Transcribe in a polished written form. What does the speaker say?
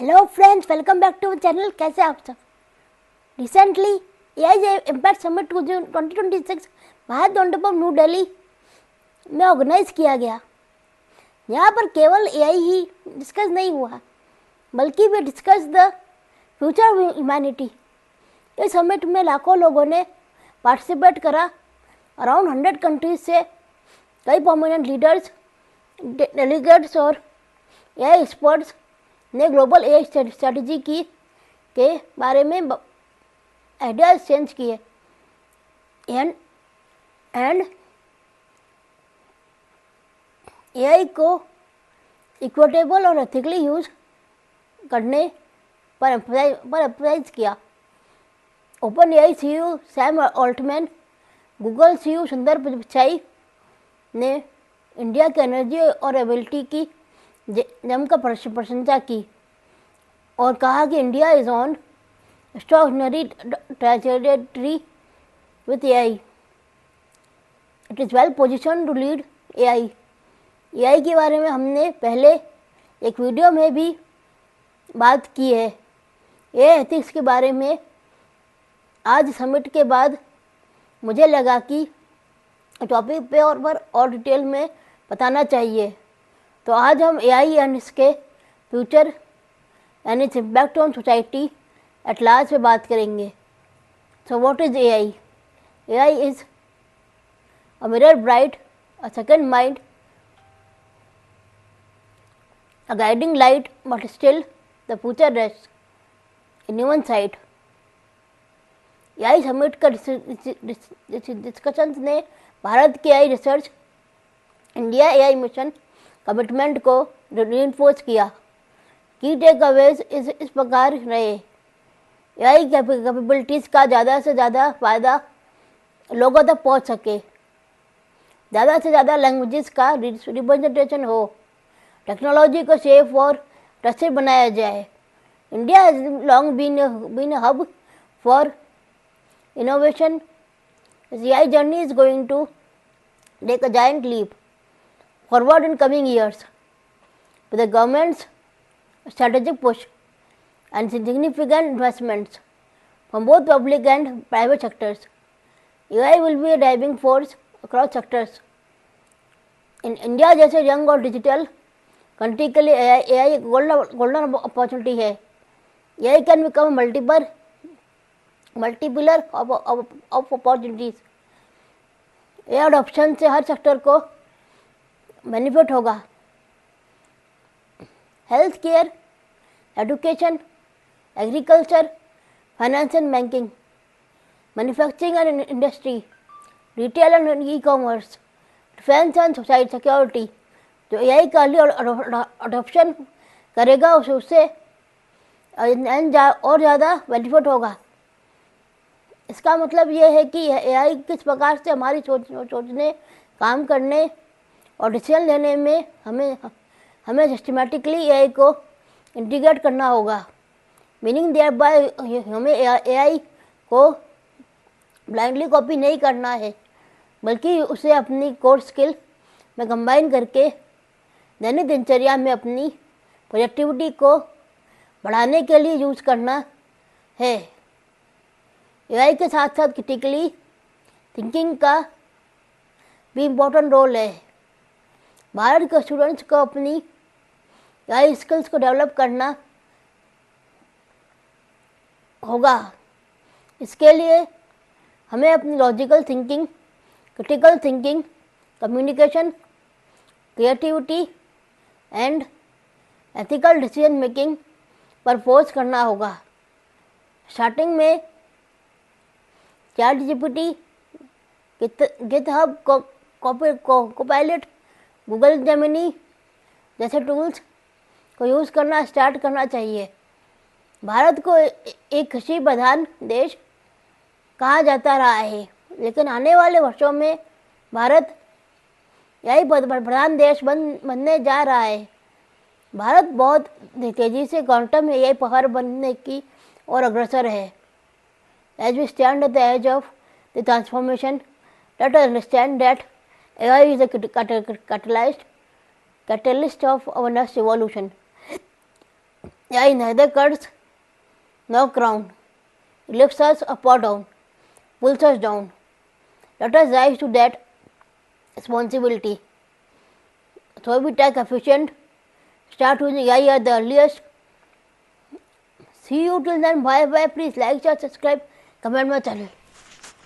Hello friends, welcome back to channel. कैसे आप सब? Recently AI impact summit 2026 Bharat Mandapam New Delhi में ऑर्गेनाइज किया गया। यहाँ पर केवल एआई ही डिस्कस नहीं हुआ, बल्कि वे discuss the future of humanity. इस समिट में लाखों लोगों ने पार्टिसिपेट करा। अराउंड 100 कंट्रीज से कई प्रोमिनेंट लीडर्स, डेलीगेट्स और एआई एक्सपर्ट्स ने ग्लोबल एआई स्ट्रेटजी के बारे में आइडियाज चेंज किए एंड एआई को इक्विटेबल और एथिकली यूज करने पर एम्फसाइज किया। Open AI CEO Sam Altman, Google CEO सुंदर पिचाई ने इंडिया की एनर्जी और एबिलिटी की जमकर प्रशंसा की और कहा कि India is on extraordinary trajectory with AI. It is well position to lead AI. AI के बारे में हमने पहले एक वीडियो में भी बात की है। एआई एथिक्स के बारे में आज समिट के बाद मुझे लगा कि टॉपिक पे और डिटेल में बताना चाहिए। तो आज हम एआई एंड इसके future and its impact on society at large पे बात करेंगे। So what is AI? AI is a mirror bright, a second mind, a guiding light, but still the future rest in human side. AI summit का discussions ने भारत के AI research, India AI mission commitment को reinforce किया। की take Awez इस प्रकार रहे। AI capabilities का ज़्यादा से ज़्यादा फ़ायदा लोगों तक पहुंच सके, ज़्यादा से ज़्यादा लैंग्वेजेस का रिप्रेजेंटेशन हो, टेक्नोलॉजी को सेफ और ट्रस्टेड बनाया जाए। India has long been a hub for innovation. AI journey is going to take a giant leap forward in coming years with the government's strategic push and significant investments from both public and private sectors. AI will be a driving force across sectors. In India जैसे young और digital country के लिए AI एक golden opportunity है। AI can become multiplier of opportunities. AI adoption से हर sector को benefit होगा। Health care, education, agriculture, finance and banking, manufacturing and industry, retail and e commerce, defence and society security. जो AI का adoption करेगा उससे और ज़्यादा बेनिफिट होगा। इसका मतलब ये है कि एआई किस प्रकार से हमारी सोचने, काम करने और डिसीजन लेने में हमें सिस्टमेटिकली एआई को इंटीग्रेट करना होगा। मीनिंग देयर बाय हमें एआई को ब्लाइंडली कॉपी नहीं करना है, बल्कि उसे अपनी कोर स्किल में कंबाइन करके दैनिक दिनचर्या में अपनी प्रोडक्टिविटी को बढ़ाने के लिए यूज़ करना है। एआई के साथ साथ क्रिटिकली थिंकिंग का भी इम्पोर्टेंट रोल है। भारत के स्टूडेंट्स को अपनी एआई स्किल्स को डेवलप करना होगा। इसके लिए हमें अपनी logical thinking, critical thinking, communication, creativity and ethical decision making पर फोकस करना होगा। स्टार्टिंग में ChatGPT, GitHub, Copilot, Google Gemini जैसे टूल्स को यूज़ करना स्टार्ट करना चाहिए। भारत को एक कृषि प्रधान देश कहा जाता रहा है, लेकिन आने वाले वर्षों में भारत यही प्रधान देश बनने जा रहा है। भारत बहुत तेज़ी से क्वांटम एआई पहाड़ बनने की ओर अग्रसर है। As we stand at the edge of the transformation, let us understand that AI is a catalyst of our next evolution. AI neither cuts nor crowns. It lifts us up or down, pulls us down. Let us rise to that responsibility. So be tech efficient. Start using AI at the earliest. See you till then. Bye bye. Please like, share, subscribe, comment my channel.